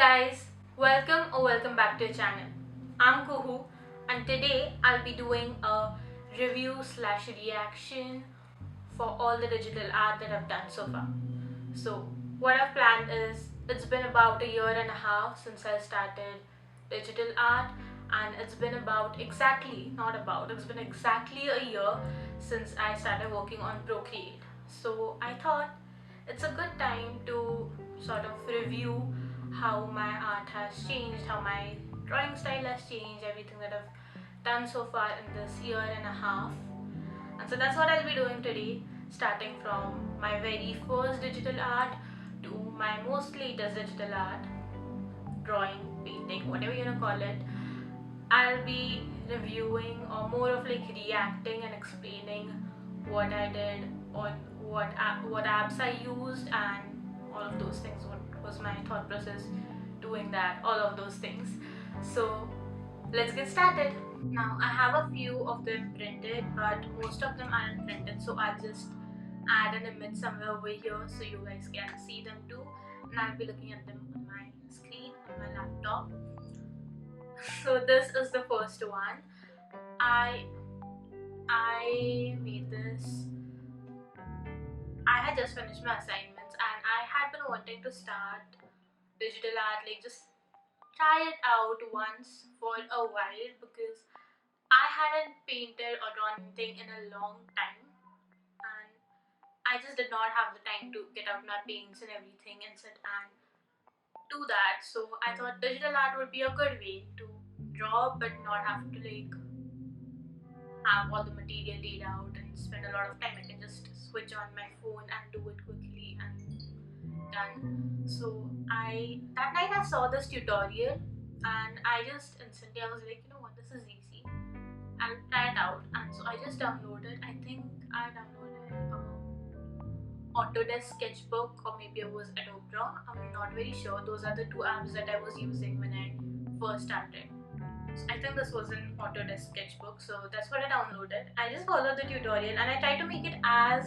guys, welcome back to the channel. I'm Kuhu and today I'll be doing a review slash reaction for all the digital art that I've done so far. So what I've planned is it's been about a year and a half since I started digital art, and it's been it's been exactly a year since I started working on Procreate. So I thought it's a good time to sort of review how my art has changed, how my drawing style has changed, everything that I've done so far in this year and a half. And so that's what I'll be doing today, starting from my very first digital art to my most latest digital art, drawing, painting, whatever you wanna call it. I'll be reviewing or more of like reacting and explaining what I did on what apps I used and all of those things. What was my thought process doing that? All of those things. So let's get started. Now I have a few of them printed, but most of them aren't printed, so I'll just add an image somewhere over here so you guys can see them too, and I'll be looking at them on my screen on my laptop. So this is the first one. I made this. I had just finished my assignments and I had been wanting to start digital art, like just try it out once for a while, because I hadn't painted or drawn anything in a long time, and I just did not have the time to get out my paints and everything and sit and do that. So I thought digital art would be a good way to draw but not have to like have all the material laid out and spend a lot of time. I can just switch on my phone and do it quickly and done. So I that night I saw this tutorial and I just instantly I was like, you know what, this is easy. I'll try it out. And so I just downloaded. I think I downloaded Autodesk Sketchbook, or maybe it was Adobe Draw. I'm not very sure. Those are the two apps that I was using when I first started. So I think this was an Autodesk Sketchbook, so that's what I downloaded. I just followed the tutorial and I tried to make it as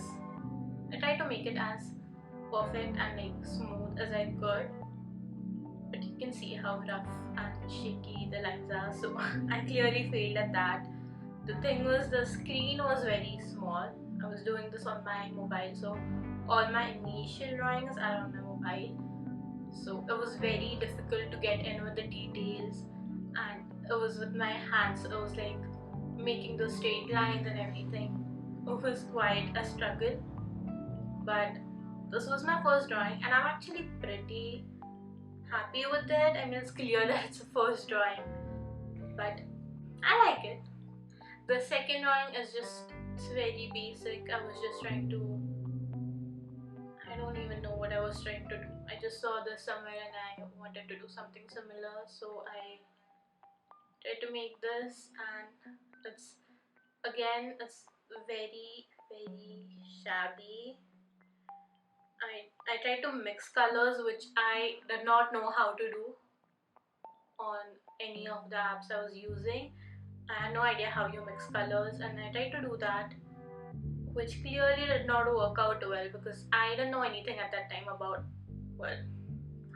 perfect and like smooth as I could. But you can see how rough and shaky the lines are. So I clearly failed at that. The thing was, the screen was very small. I was doing this on my mobile, so all my initial drawings are on my mobile. So it was very difficult to get in with the details, and it was with my hands. So it was like making those straight lines and everything. It was quite a struggle, but this was my first drawing, and I'm actually pretty happy with it. I mean, it's clear that it's a first drawing, but I like it. The second drawing is just, it's very basic. I was just trying to, I don't even know what I was trying to do. I just saw this somewhere and I wanted to do something similar, so I tried to make this, and it's very shabby. I tried to mix colors, which I did not know how to do on any of the apps I was using. I had no idea how you mix colors, and I tried to do that, which clearly did not work out well because I didn't know anything at that time about, well,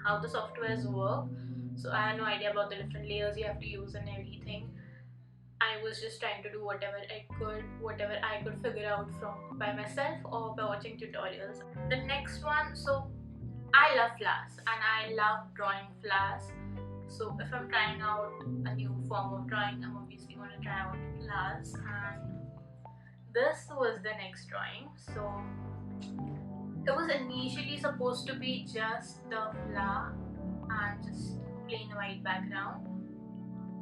how the softwares work. So I had no idea about the different layers you have to use and everything. I was just trying to do whatever I could figure out from by myself or by watching tutorials. The next one, so I love flowers and I love drawing flowers. So if I'm trying out a new form of drawing, I'm obviously going to try out flowers, and this was the next drawing. So it was initially supposed to be just the flower and just plain white background,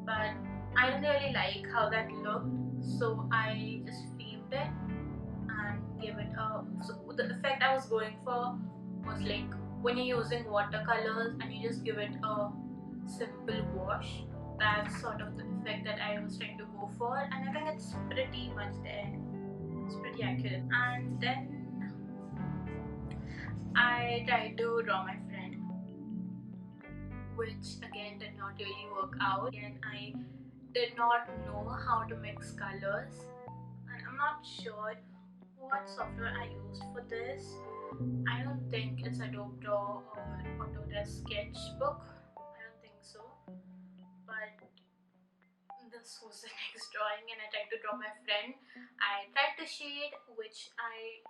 but I didn't really like how that looked, so I just framed it and gave it a. So the effect I was going for was like when you're using watercolors and you just give it a simple wash. That's sort of the effect that I was trying to go for, and I think it's pretty much there. It's pretty accurate. And then I tried to draw my friend, which again did not really work out. Again, I did not know how to mix colors, and I'm not sure what software I used for this. I don't think it's Adobe Draw or Autodesk Sketchbook. this was the next drawing, and I tried to draw my friend. I tried to shade, which I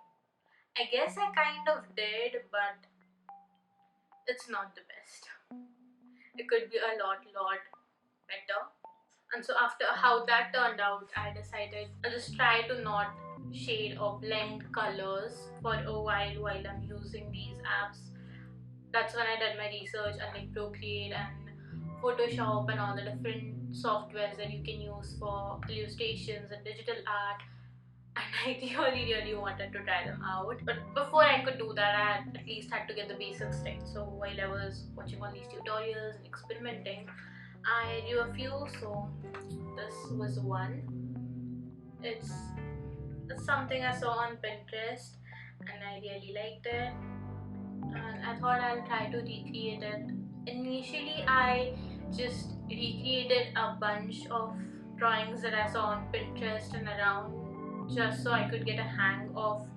guess I kind of did, but it's not the best. It could be a lot better. And so after how that turned out, I decided I'll just try to not shade or blend colors for a while I'm using these apps. That's when I did my research and like Procreate and Photoshop and all the different softwares that you can use for illustrations and digital art. And I really wanted to try them out. But before I could do that, I at least had to get the basics right. So while I was watching all these tutorials and experimenting, I knew a few. So this was one. It's something I saw on Pinterest and I really liked it, and I thought I'll try to recreate it. Initially, I just recreated a bunch of drawings that I saw on Pinterest and around, just so I could get a hang of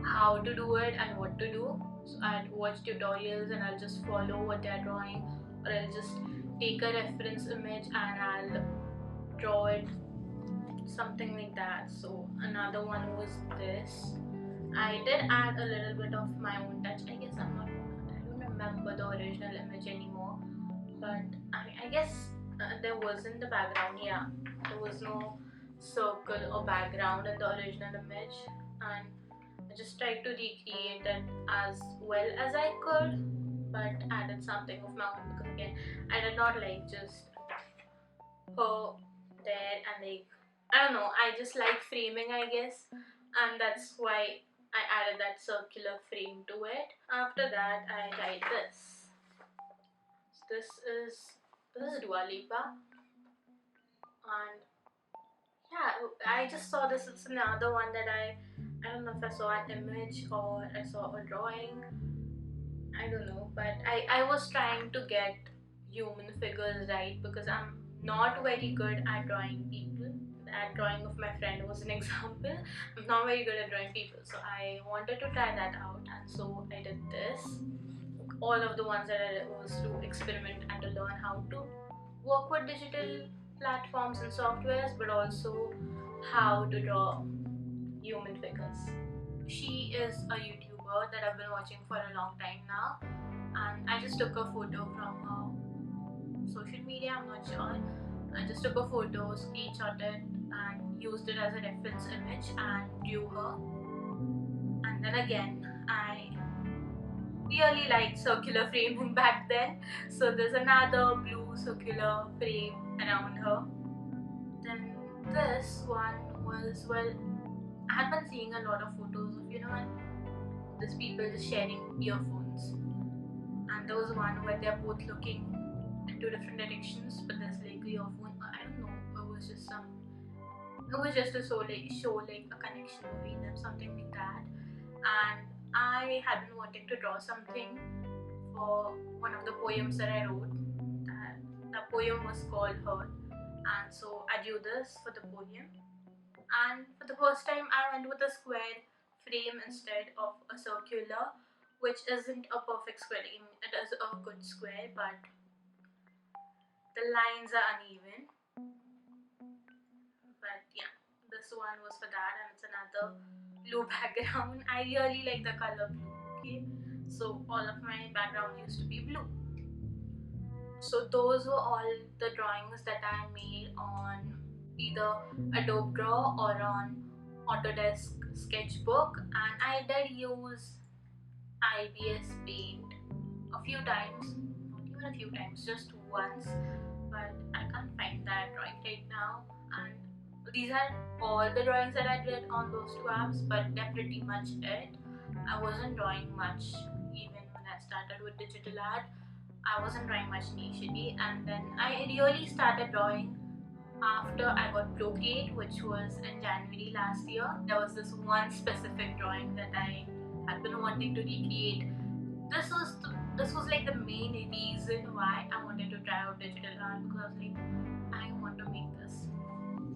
how to do it and what to do. So I'd watch tutorials and I'll just follow what they're drawing, or I'll just take a reference image and I'll draw it, something like that. So another one was this. I did add a little bit of my own touch. I guess I don't remember the original image anymore, but I guess there wasn't the background. Yeah, there was no circle or background in the original image, and I just tried to recreate it as well as I could, but added something of my own because again, I did not like just her there and like, I don't know, I just like framing, I guess, and that's why I added that circular frame to it. After that, I tried this. So this is Dua Lipa, and yeah, I just saw this. It's another one that I don't know if I saw an image or I saw a drawing. I don't know, but I was trying to get human figures right because I'm not very good at drawing people. That drawing of my friend was an example. I'm not very good at drawing people, so I wanted to try that out, and so I did this. All of the ones that I did was to experiment and to learn how to work with digital platforms and softwares, but also how to draw human figures. She is a YouTuber that I've been watching for a long time now, and I just took a photo from her social media, I'm not sure. I just took a photo, screenshotted, and used it as a reference image and drew her. And then again, I really liked circular framing back then, so there's another blue circular frame around her. Then this one was, well, I had been seeing a lot of photos of, these people just sharing earphones, and there was one where they're both looking in two different directions, but there's like a earphone. I don't know. It was just to show like a connection between them, something like that. And I had been wanting to draw something for one of the poems that I wrote. The poem was called Her, and so I drew this for the poem. And for the first time, I went with a square frame instead of a circular, which isn't a perfect square. I mean, it is a good square, but the lines are uneven. But yeah, this one was for that, and it's another blue background. I really like the color blue. Okay, so all of my background used to be blue. So those were all the drawings that I made on either Adobe Draw or on Autodesk Sketchbook, and I did use IBS Paint a few times, not even a few times, just once, but I can't find that drawing right now. And these are all the drawings that I did on those two apps, but they're pretty much it. I wasn't drawing much even when I started with digital art. I wasn't drawing much initially, and then I really started drawing after I got Procreate, which was in January last year. There was this one specific drawing that I had been wanting to recreate. This was like the main reason why I wanted to try out digital art, because I was like, I want to make this,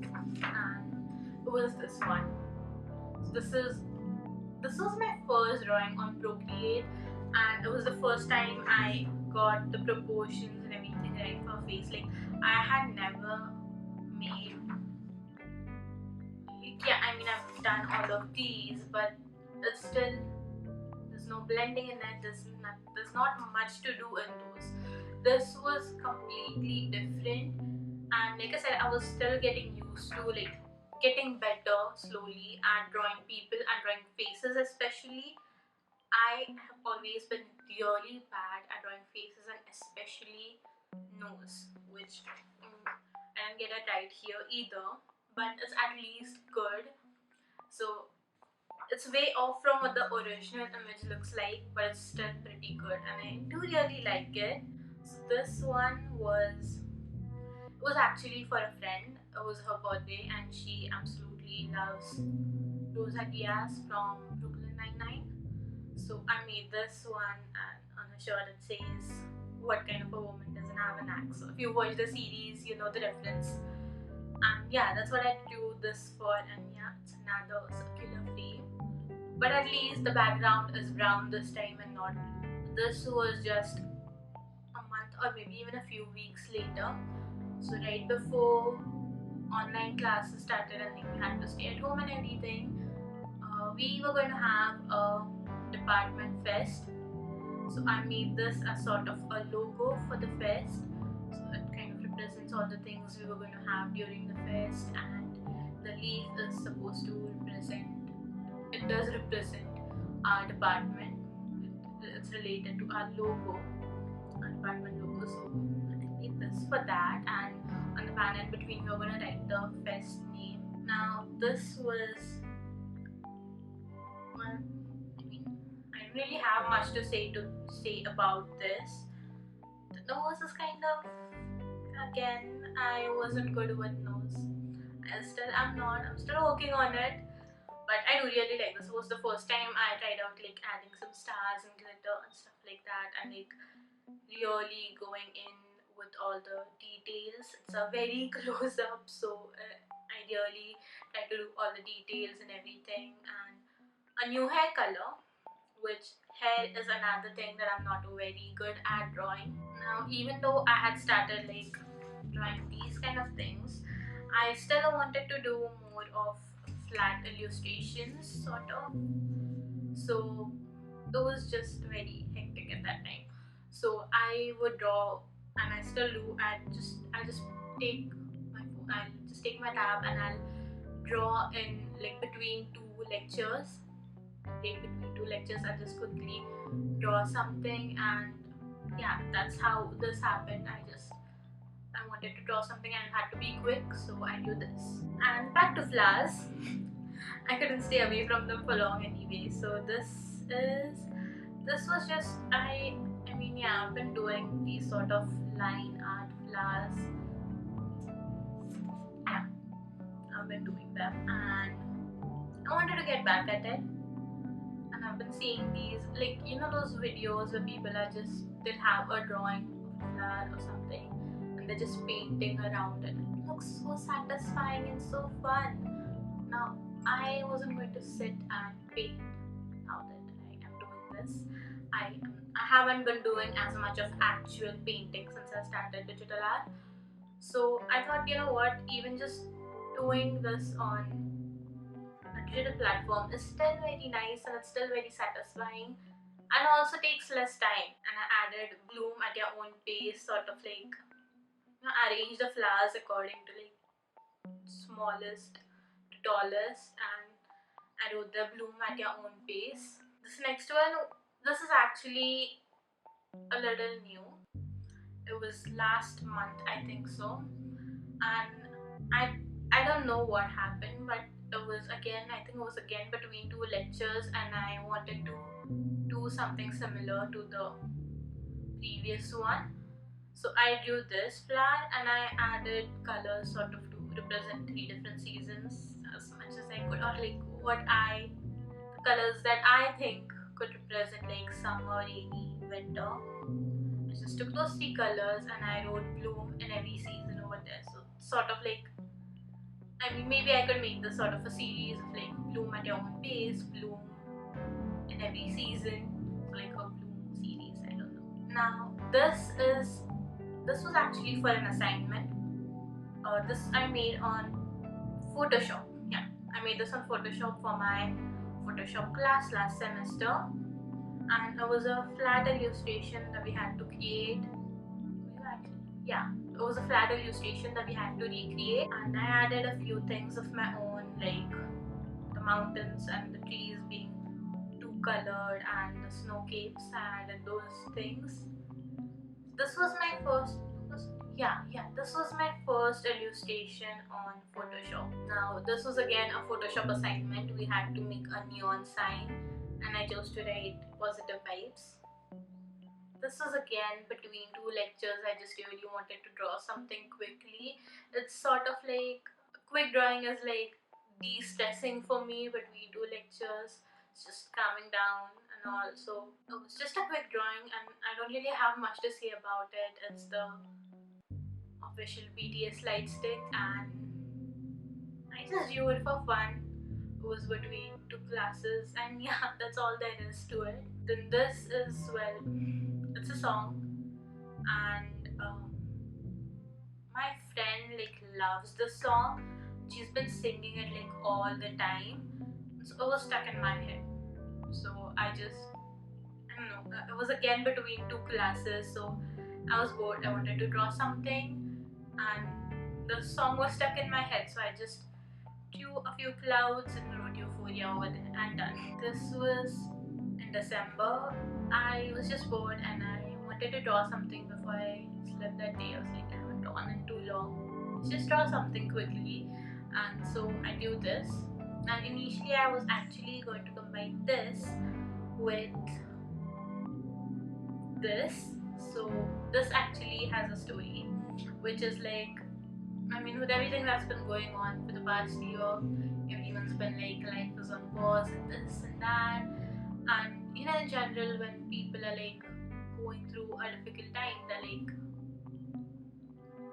and it was this one. So this was my first drawing on Procreate, and it was the first time I got the proportions and everything right for a face. Like, I had never made, yeah, I mean, I've done all of these, but it's still, there's no blending in it, there's not much to do in those. This was completely different, and like I said, I was still getting used to, like, getting better slowly at drawing people and drawing faces especially. I have always been really bad at drawing faces and especially nose, which I didn't get it right here either, but it's at least good. So it's way off from what the original image looks like, but it's still pretty good and I do really like it. So this one was actually for a friend. It was her birthday and she absolutely loves Rose Diaz from Brooklyn Nine-Nine. So I made this one, and on a shirt it says, "What kind of a woman doesn't have an axe?" So if you watch the series, you know the reference. And yeah, that's what I do this for. And yeah, it's another circular frame. But at least the background is brown this time and not blue. This was just a month or maybe even a few weeks later. So right before online classes started and we had to stay at home and everything, we were going to have a department fest. So I made this as sort of a logo for the fest. So it kind of represents all the things we were going to have during the fest, and the leaf is supposed to represent, it does represent our department. It's related to our logo, our department logo. So I made this for that, and on the banner in between we were going to write the fest name. Now this was, well, I mean, I don't really have much to say about this. The nose is kind of, again, I wasn't good with nose. I still am not. I'm still working on it. But I do really like this. It was the first time I tried out like adding some stars and glitter and stuff like that, and like really going in with all the details. It's a very close up, so I really try to do all the details and everything. And a new hair color, which hair is another thing that I'm not very good at drawing. Now, even though I had started like drawing these kind of things, I still wanted to do more of flat illustrations, sort of. So it was just very hectic at that time. So I would draw, and I still do. I'll just take my phone. I'll just take my tab and I'll draw in like between two lectures. Break between two lectures. I'll just quickly draw something, and yeah, that's how this happened. I wanted to draw something and it had to be quick, so I do this. And back to flowers. I couldn't stay away from them for long anyway. So this was just, I mean, yeah, I've been doing these sort of line art flowers. Yeah, I've been doing them and I wanted to get back at it. And I've been seeing these, like, you know, those videos where people are just, they have a drawing of a flower or something and they're just painting around it. It looks so satisfying and so fun. Now, I wasn't going to sit and paint now that I am doing this. I haven't been doing as much of actual painting since I started digital art. So I thought, you know what, even just doing this on a digital platform is still very nice and it's still very satisfying and also takes less time. And I added bloom at your own pace, sort of like, you know, arrange the flowers according to like smallest to tallest, and I wrote the bloom at your own pace. This next one, this is actually a little new. It was last month, I think so, and I don't know what happened, but it was again, I think it was again between two lectures, and I wanted to do something similar to the previous one. So I drew this flower and I added colors sort of to represent three different seasons as much as I could, or like the colors that I think could represent like summer, rainy, winter. I just took those three colors and I wrote bloom in every season over there. So sort of like, I mean, maybe I could make this sort of a series of like bloom at your own pace, bloom in every season, so like a bloom series, I don't know. Now this was actually for an assignment. This I made on Photoshop. Yeah, I made this on Photoshop for my Photoshop class last semester, and it was a flat illustration that we had to create. Yeah, it was a flat illustration that we had to recreate, and I added a few things of my own, like the mountains and the trees being two colored and the snow capes. I added those things. This was my first this was my first illustration on Photoshop. Now this was again a Photoshop assignment. We had to make a neon sign and I chose to write positive vibes. This was again between two lectures. I just really wanted to draw something quickly. It's sort of like quick drawing is like de-stressing for me between two lectures. It's just calming down and all. So it was just a quick drawing and I don't really have much to say about it. It's the official BTS slide stick and I just drew it for fun. It was between two classes and yeah, that's all there is to it. Then this is, well, it's a song and my friend like loves the song. She's been singing it like all the time, so it was stuck in my head. So I don't know, it was again between two classes, so I was bored. I wanted to draw something and the song was stuck in my head, so I just drew a few clouds and wrote Euphoria over there and done. This was in December. I was just bored and I wanted to draw something before I slept that day. I was like, I haven't drawn in too long. Let's just draw something quickly. And so I drew this. And initially I was actually going to combine this with this. So this actually has a story, which is like, I mean, with everything that's been going on for the past year, everyone's been like life is on pause and this and that. And you know, in general, when people are like going through a difficult time, they're like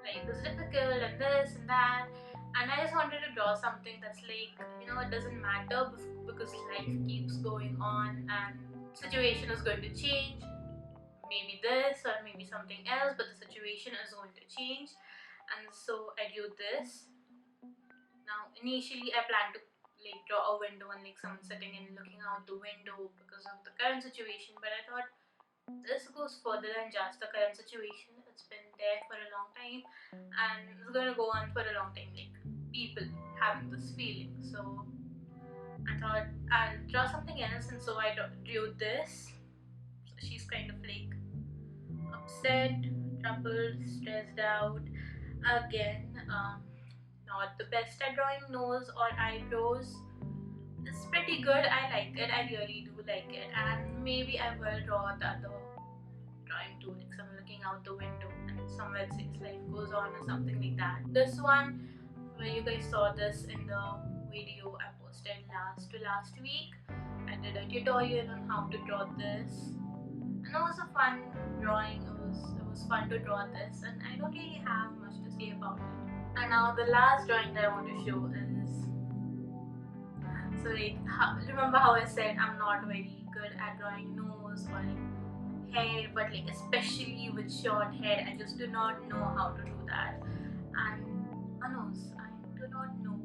life is difficult and this and that. And I just wanted to draw something that's like, you know, it doesn't matter because life keeps going on and situation is going to change. Maybe this or maybe something else, but the situation is going to change. And so I drew this. Now initially I planned to like draw a window and like someone sitting and looking out the window because of the current situation, but I thought this goes further than just the current situation. It's been there for a long time and it's going to go on for a long time, like people having this feeling. So I thought I'll draw something else, and so I drew this. So she's kind of like upset, troubled, stressed out. Again, not the best at drawing nose or eyebrows. It's pretty good. I like it. I really do like it. And maybe I will draw the other drawing too, like someone looking out the window and somewhere it says life goes on or something like that. This one, where you guys saw this in the video I posted last week. I did a tutorial on how to draw this. And it was a fun drawing. It was fun to draw this, and I don't really have much to say about it. And now the last drawing that I want to show is, so like, remember how I said I'm not very good at drawing nose or like hair, but like especially with short hair, I just do not know how to do that. And a nose, I do not know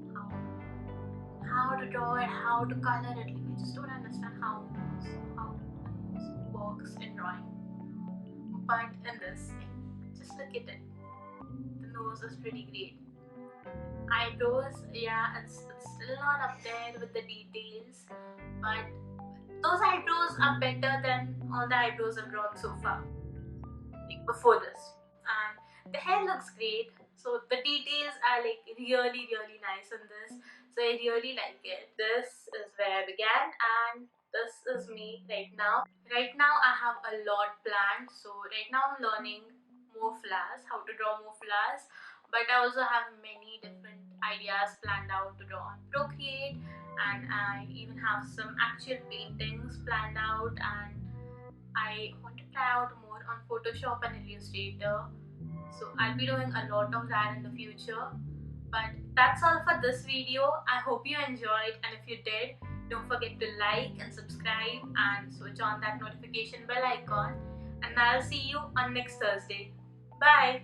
how to draw it, how to color it. Like I just don't understand how a nose works in drawing. But in this, just look at it. The nose is pretty great. Eyebrows, yeah, it's still not up there with the details, but those eyebrows are better than all the eyebrows I've drawn so far, like before this. And the hair looks great, so the details are like really nice in this, so I really like it. This is where I began and this is me right now. Right now I have a lot planned, so right now I'm learning more flowers, how to draw more flowers, but I also have many different ideas planned out to draw on Procreate, and I even have some actual paintings planned out, and I want to try out more on Photoshop and Illustrator, so I'll be doing a lot of that in the future. But that's all for this video. I hope you enjoyed, and if you did, don't forget to like and subscribe and switch on that notification bell icon, and I'll see you on next Thursday. Bye!